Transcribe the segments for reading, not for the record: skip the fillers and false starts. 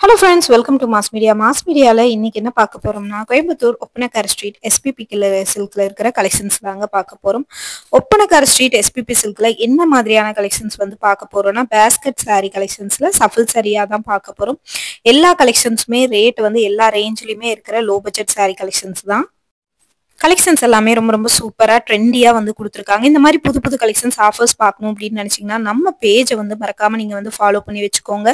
Hello friends, welcome to Mass Media. Mass Media ல இன்னைக்கு என்ன பார்க்க போறோம்னா கோயம்புத்தூர் ஒப்பனக்கார ஸ்ட்ரீட் எஸ்பிபி சில்க்ல இருக்கிற கலெக்ஷன்ஸ் தாங்க பார்க்க போறோம். ஒப்பனக்கார ஸ்ட்ரீட் எஸ்பிபி சில்க்ல என்ன மாதிரியான கலெக்ஷன்ஸ் வந்து பார்க்க போறோம்னா பேஸ்கெட் saree கலெக்ஷன்ஸ்ல சஃபில் சரியா தான் பார்க்க போறோம். எல்லா கலெக்ஷன்ஸுமே ரேட் வந்து எல்லா ரேஞ்சிலுமே இருக்கிற லோ பட்ஜெட் saree கலெக்ஷன்ஸ் தான். கலெக்ஷன்ஸ் எல்லாமே ரொம்ப சூப்பரா ட்ரெண்டியா வந்து கொடுத்துருக்காங்க. இந்த மாதிரி புது புது கலெக்ஷன்ஸ் ஆஃபர்ஸ் பார்க்கணும் அப்படின்னு நினைச்சீங்கன்னா நம்ம பேஜை வந்து மறக்காம நீங்க வந்து ஃபாலோ பண்ணி வச்சுக்கோங்க.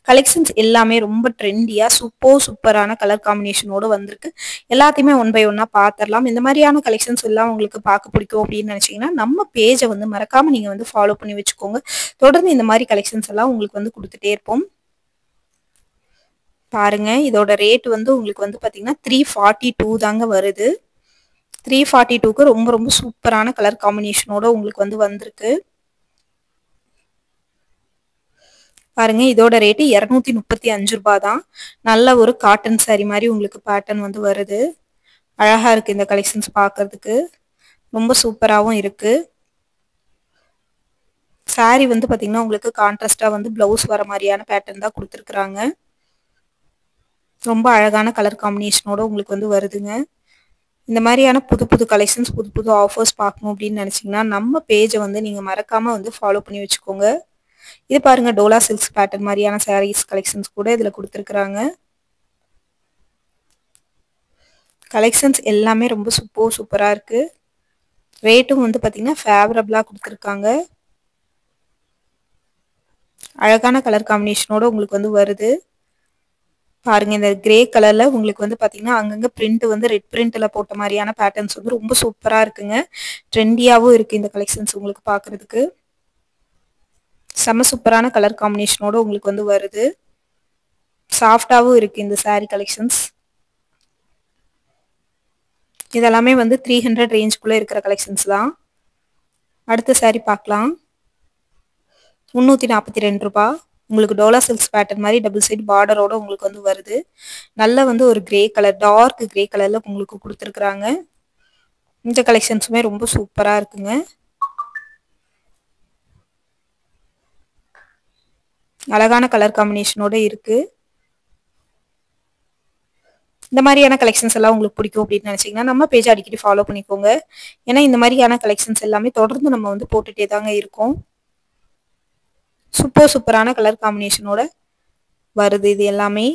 கலெக்ஷன்ஸ் எல்லாமே ரொம்ப ட்ரெண்டியா சூப்பரான கலர் காம்பினேஷனோட வந்திருக்கு. எல்லாத்தையுமே ஒன் பை ஒன்னா பார்த்துடலாம். இந்த மாதிரியான கலெக்ஷன்ஸ் எல்லாம் உங்களுக்கு பார்க்க பிடிக்கும் அப்படின்னு நினைச்சீங்கன்னா நம்ம பேஜை வந்து மறக்காம நீங்க வந்து ஃபாலோ பண்ணி வச்சுக்கோங்க. தொடர்ந்து இந்த மாதிரி கலெக்ஷன்ஸ் எல்லாம் உங்களுக்கு வந்து கொடுத்துட்டே இருப்போம். பாருங்க, இதோட ரேட் வந்து உங்களுக்கு வந்து பாத்தீங்கன்னா 342 தாங்க வருது. 342க்கு ரொம்ப சூப்பரான கலர் காம்பினேஷனோட உங்களுக்கு வந்து வந்திருக்கு. பாருங்க, இதோட ரேட்டு 235 ரூபாய் தான். நல்ல ஒரு காட்டன் saree மாதிரி உங்களுக்கு பேட்டர்ன் வந்து வருது. அழகா இருக்கு இந்த கலெக்ஷன்ஸ் பார்க்கிறதுக்கு. ரொம்ப சூப்பராகவும் இருக்கு. saree வந்து பாத்தீங்கன்னா உங்களுக்கு கான்ட்ராஸ்டா வந்து பிளவுஸ் வர மாதிரியான பேட்டர்ன் தான் கொடுத்துருக்காங்க. ரொம்ப அழகான கலர் காம்பினேஷனோட உங்களுக்கு வந்து வருதுங்க. இந்த மாதிரியான புது புது கலெக்ஷன்ஸ் புது ஆஃபர்ஸ் பார்க்கணும் அப்படின்னு நினைச்சீங்கன்னா நம்ம பேஜை வந்து நீங்க மறக்காம வந்து ஃபாலோ பண்ணி வச்சுக்கோங்க. இது பாருங்க, டோலா சில்க்ஸ் பேட்டர்ன் மாதிரியான சாரீஸ் கலெக்ஷன்ஸ் கூட இதுல கொடுத்துருக்காங்க. கலெக்ஷன்ஸ் எல்லாமே ரொம்ப சூப்பரா இருக்கு. ரேட்டும் வந்து பாத்தீங்கன்னா ஃபேவரபிளா கொடுத்துருக்காங்க. அழகான கலர் காம்பினேஷனோட உங்களுக்கு வந்து வருது. பாருங்க, இந்த கிரே கலர்ல உங்களுக்கு வந்து பாத்தீங்கன்னா அங்கங்க பிரிண்ட் வந்து ரெட் பிரிண்ட்ல போட்ட மாதிரியான பேட்டர்ன்ஸ் வந்து ரொம்ப சூப்பரா இருக்குங்க. ட்ரெண்டியாவும் இருக்கு இந்த கலெக்ஷன்ஸ் உங்களுக்கு பாக்குறதுக்கு. செம சூப்பரான கலர் காம்பினேஷனோட உங்களுக்கு வந்து வருது. சாஃப்டாவும் இருக்கு இந்த saree கலெக்ஷன்ஸ். இதெல்லாமே வந்து 300 ரேஞ்சுக்குள்ள இருக்கிற கலெக்ஷன்ஸ் தான். அடுத்த saree பார்க்கலாம். 342 ரூபாய். உங்களுக்கு டோலா சில்க்ஸ் பேட்டர்ன் மாதிரி டபுள் சைடு பார்டரோட உங்களுக்கு வந்து வருது. நல்ல வந்து ஒரு கிரே கலர், டார்க் கிரே கலர்ல உங்களுக்கு கொடுத்துருக்காங்க. இந்த கலெக்ஷன்ஸுமே ரொம்ப சூப்பரா இருக்குங்க. அழகான கலர் காம்பினேஷனோட இருக்கு. இந்த மாதிரியான கலெக்ஷன்ஸ் எல்லாம் உங்களுக்கு பிடிக்கும் அப்படின்னு நினைச்சீங்கன்னா நம்ம பேஜ் அடிக்கடி ஃபாலோ பண்ணிக்கோங்க. ஏன்னா இந்த மாதிரியான கலெக்ஷன்ஸ் எல்லாமே தொடர்ந்து நம்ம வந்து போட்டுட்டே தாங்க இருக்கோம். சூப்பரான கலர் காம்பினேஷனோட வருது இது எல்லாமே.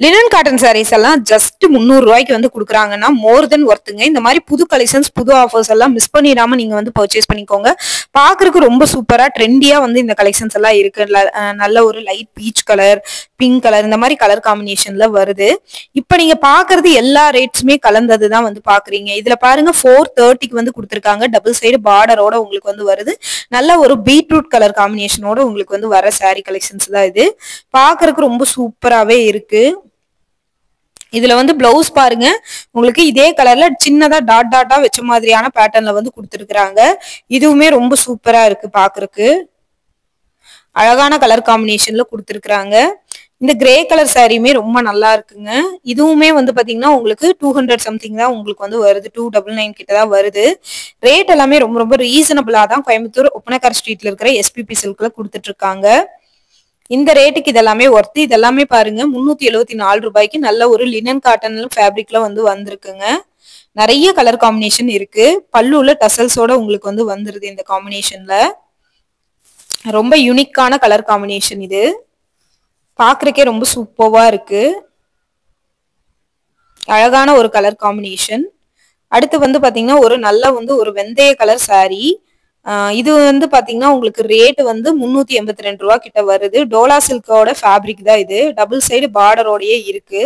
லினன் காட்டன் சாரீஸ் எல்லாம் ஜஸ்ட் 300 ரூபாய்க்கு வந்து கொடுக்குறாங்கன்னா மோர் தென் ஒர்த்துங்க. இந்த மாதிரி புது கலெக்ஷன்ஸ் புது ஆஃபர்ஸ் எல்லாம் மிஸ் பண்ணிடாம நீங்க வந்து பர்ச்சேஸ் பண்ணிக்கோங்க. பாக்குறதுக்கு ரொம்ப சூப்பரா ட்ரெண்டியா வந்து இந்த கலெக்ஷன்ஸ் எல்லாம் இருக்கு. நல்ல ஒரு light peach colour, pink colour, இந்த மாதிரி கலர் காம்பினேஷன்ல வருது. இப்ப நீங்க பாக்குறது எல்லா ரேட்ஸுமே கலந்ததுதான் வந்து பாக்குறீங்க. இதுல பாருங்க 430க்கு வந்து கொடுத்துருக்காங்க. டபுள் சைடு பார்டரோட உங்களுக்கு வந்து வருது. நல்ல ஒரு பீட்ரூட் கலர் காம்பினேஷனோட உங்களுக்கு வந்து வர saree கலெக்ஷன்ஸ் தான் இது. பாக்குறதுக்கு ரொம்ப சூப்பராவே இருக்கு. இதுல வந்து பிளவுஸ் பாருங்க, உங்களுக்கு இதே கலர்ல சின்னதா டாட்டா வச்ச மாதிரியான பேட்டர்ன்ல வந்து கொடுத்துருக்காங்க. இதுவுமே ரொம்ப சூப்பரா இருக்கு பாக்குறதுக்கு. அழகான கலர் காம்பினேஷன்ல கொடுத்துருக்காங்க. இந்த கிரே கலர் சாரியுமே ரொம்ப நல்லா இருக்குங்க. இதுவுமே வந்து பாத்தீங்கன்னா உங்களுக்கு 200 சம்திங் தான் உங்களுக்கு வந்து வருது. 299 கிட்ட தான் வருது. ரேட் எல்லாமே ரொம்ப ரீசனபிளா தான் கோயம்புத்தூர் ஒப்பனக்கார ஸ்ட்ரீட்ல இருக்கிற எஸ்பிபி சில்க்ல கொடுத்துட்டு இருக்காங்க. இந்த ரேட்டுக்கு இதெல்லாமே ஒர்த்து. இதெல்லாமே பாருங்க 374 ரூபாய்க்கு நல்ல ஒரு லினன் காட்டன் ஃபேப்ரிக்ல வந்து வந்திருக்குங்க. நிறைய கலர் காம்பினேஷன் இருக்கு. பல்லுல டசல்ஸோட உங்களுக்கு வந்து வந்துருது. இந்த காம்பினேஷன்ல ரொம்ப யூனிக்கான கலர் காம்பினேஷன் இது. பாக்குறதுக்கே ரொம்ப சூப்பரா இருக்கு. அழகான ஒரு கலர் காம்பினேஷன். அடுத்து வந்து பாத்தீங்கன்னா ஒரு நல்ல வந்து ஒரு வெந்தய கலர் saree. இது வந்து பாத்தீங்கன்னா உங்களுக்கு ரேட் வந்து 382 ரூபாய் கிட்ட வருது. டோலா சில்கோட ஃபேப்ரிக் தான் இது. டபுள் சைடு பார்டரோடயே இருக்கு.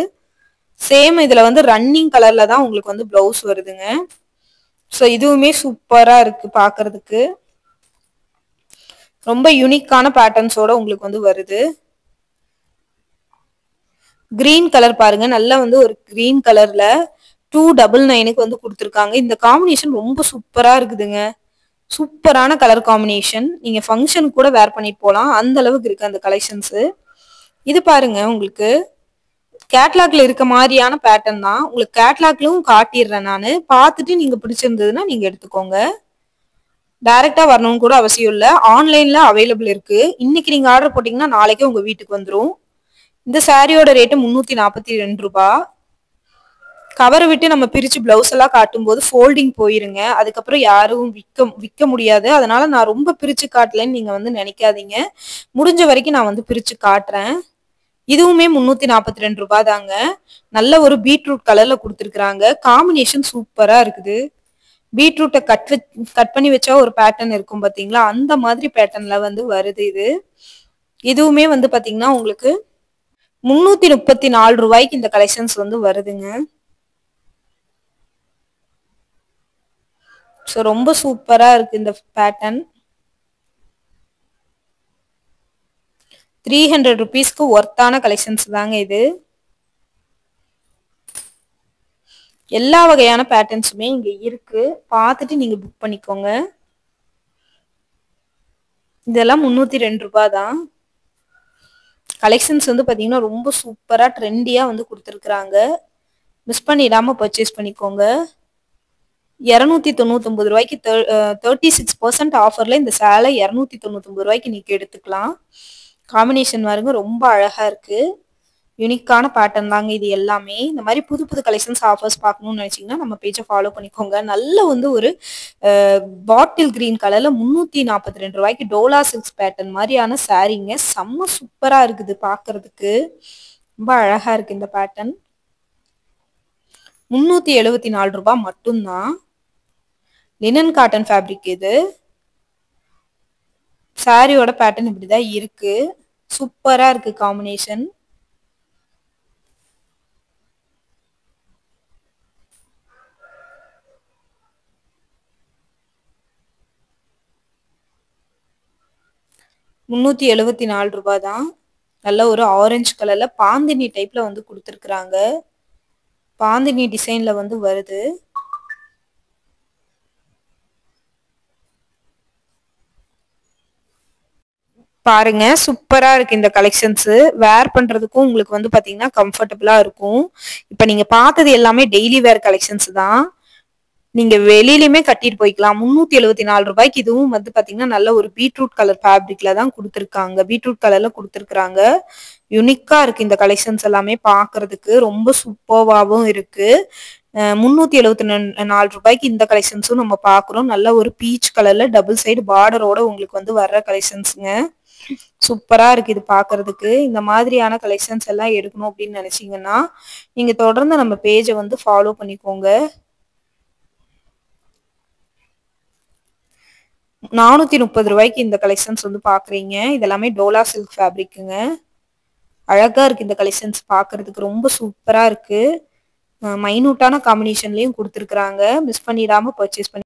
சேம் இதுல வந்து ரன்னிங் கலர்ல தான் உங்களுக்கு வந்து பிளவுஸ் வருதுங்க. ஸோ இதுவுமே சூப்பரா இருக்கு பாக்குறதுக்கு. ரொம்ப யூனிக்கான பேட்டர்ன்ஸோட உங்களுக்கு வந்து வருது. கிரீன் கலர் பாருங்க, நல்லா வந்து ஒரு கிரீன் கலர்ல 299க்கு வந்து கொடுத்துருக்காங்க. இந்த காம்பினேஷன் ரொம்ப சூப்பரா இருக்குதுங்க. சூப்பரான கலர் காம்பினேஷன். நீங்க ஃபங்க்ஷன் கூட வேர் பண்ணிட்டு போகலாம். அந்த அளவுக்கு இருக்கு அந்த கலெக்ஷன்ஸ். இது பாருங்க, உங்களுக்கு கேட்லாக்ல இருக்க மாதிரியான பேட்டர்ன் தான். உங்களுக்கு கேட்லாக்லும் காட்டிடுறேன் நானு. பார்த்துட்டு நீங்க பிடிச்சிருந்ததுன்னா நீங்க எடுத்துக்கோங்க. டைரக்டா வரணும்னு கூட அவசியம் இல்ல. ஆன்லைன்ல அவைலபிள் இருக்கு. இன்னைக்கு நீங்க ஆர்டர் போட்டீங்கன்னா நாளைக்கே உங்க வீட்டுக்கு வந்துரும். இந்த சாரியோட ரேட் ரூ. 342. கவரை விட்டு நம்ம பிரிச்சு பிளவுஸ் எல்லாம் காட்டும்போது ஃபோல்டிங் போயிருங்க. அதுக்கப்புறம் யாரும் விக்க முடியாது. அதனால நான் ரொம்ப பிரிச்சு காட்டலன்னு நீங்க வந்து நினைக்காதீங்க. முடிஞ்ச வரைக்கும் நான் வந்து பிரிச்சு காட்டுறேன். இதுவுமே ரூ. 342 தாங்க. நல்ல ஒரு பீட்ரூட் கலர்ல கொடுத்துருக்காங்க. காம்பினேஷன் சூப்பரா இருக்குது. பீட்ரூட்டை கட் பண்ணி வச்சா ஒரு பேட்டர்ன் இருக்கும் பாத்தீங்களா, அந்த மாதிரி பேட்டர்ன்ல வந்து வருது இது. இதுவுமே வந்து பாத்தீங்கன்னா உங்களுக்கு ரூ. 334 இந்த கலெக்ஷன்ஸ் வந்து வருதுங்க. ஸோ ரொம்ப சூப்பரா இருக்கு இந்த பேட்டர்ன். 300 ருபீஸ்க்கு ஒர்த்தான கலெக்ஷன்ஸ் தாங்க இது. எல்லா வகையான பேட்டர்ன்ஸுமே இங்க இருக்கு. பார்த்துட்டு நீங்க புக் பண்ணிக்கோங்க. இதெல்லாம் ரூ. 302 தான். கலெக்ஷன்ஸ் வந்து பாத்தீங்கன்னா ரொம்ப சூப்பரா ட்ரெண்டியா வந்து கொடுத்துருக்காங்க. மிஸ் பண்ணிடாம பர்ச்சேஸ் பண்ணிக்கோங்க. ரூ. 299 36% ஆஃபர்ல இந்த சேலை ரூ. 299 நீங்க எடுத்துக்கலாம். காம்பினேஷன் பாருங்க ரொம்ப அழகா இருக்கு. யூனிக்கான பேட்டர்ன் தாங்க இது எல்லாமே. இந்த மாதிரி புது புது கலெக்ஷன்ஸ் ஆஃபர்ஸ் பார்க்கணும்னு நினைச்சீங்கன்னா நம்ம பேஜை ஃபாலோ பண்ணிக்கோங்க. நல்ல வந்து ஒரு பாட்டில் கிரீன் கலர்ல ரூ. 342 டோலா சில்க்ஸ் பேட்டர்ன் மாதிரியான சாரீங்க. செம்ம சூப்பரா இருக்குது பாக்குறதுக்கு. ரொம்ப அழகா இருக்கு இந்த பேட்டர்ன். ரூ. 374 மட்டும்தான். லினன் காட்டன் ஃபேப்ரிக் இது. சாரியோட பேட்டர்ன் இப்படிதான் இருக்கு. சூப்பரா இருக்கு காம்பினேஷன். ரூ. 374 தான். நல்ல ஒரு ஆரஞ்சு கலர்ல பாந்தினி டைப்ல வந்து கொடுத்துருக்காங்க. பாந்தினி டிசைன்ல வந்து வருது. பாருங்க சூப்பரா இருக்கு இந்த கலெக்ஷன்ஸ். வேர் பண்றதுக்கும் உங்களுக்கு வந்து பாத்தீங்கன்னா கம்ஃபர்டபுளா இருக்கும். இப்ப நீங்க பார்த்தது எல்லாமே டெய்லி வேர் கலெக்ஷன்ஸ் தான். நீங்க வெளியிலுமே கட்டிட்டு போய்க்கலாம். ரூ. 374 இதுவும் வந்து பாத்தீங்கன்னா நல்ல ஒரு பீட்ரூட் கலர் ஃபேப்ரிக்ல தான் கொடுத்துருக்காங்க. பீட்ரூட் கலர்ல கொடுத்துருக்காங்க. யுனிக்கா இருக்கு இந்த கலெக்ஷன்ஸ் எல்லாமே பாக்குறதுக்கு. ரொம்ப சூப்பர்வாவும் இருக்கு. ரூ. 374 இந்த கலெக்ஷன்ஸும் நம்ம பாக்குறோம். நல்ல ஒரு பீச் கலர்ல டபுள் சைடு பார்டரோட உங்களுக்கு வந்து வர்ற கலெக்ஷன்ஸ்ங்க. சூப்பரா இருக்கு இது பாக்குறதுக்கு. இந்த மாதிரியான கலெக்ஷன்ஸ் எல்லாம் எடுக்கணும் அப்படின்னு நினைச்சீங்கன்னா நீங்க தொடர்ந்து நம்ம பேஜை வந்து ஃபாலோ பண்ணிக்கோங்க. ரூ. 430 இந்த கலெக்ஷன்ஸ் வந்து பாக்குறீங்க. இதெல்லாமே டோலா சில்க் ஃபேப்ரிக்குங்க. அழகா இருக்கு இந்த கலெக்ஷன்ஸ் பாக்குறதுக்கு. ரொம்ப சூப்பரா இருக்கு. மைனூட்டான காம்பினேஷன்லயும் கொடுத்துருக்காங்க. மிஸ் பண்ணிடாம பர்ச்சேஸ் பண்ணி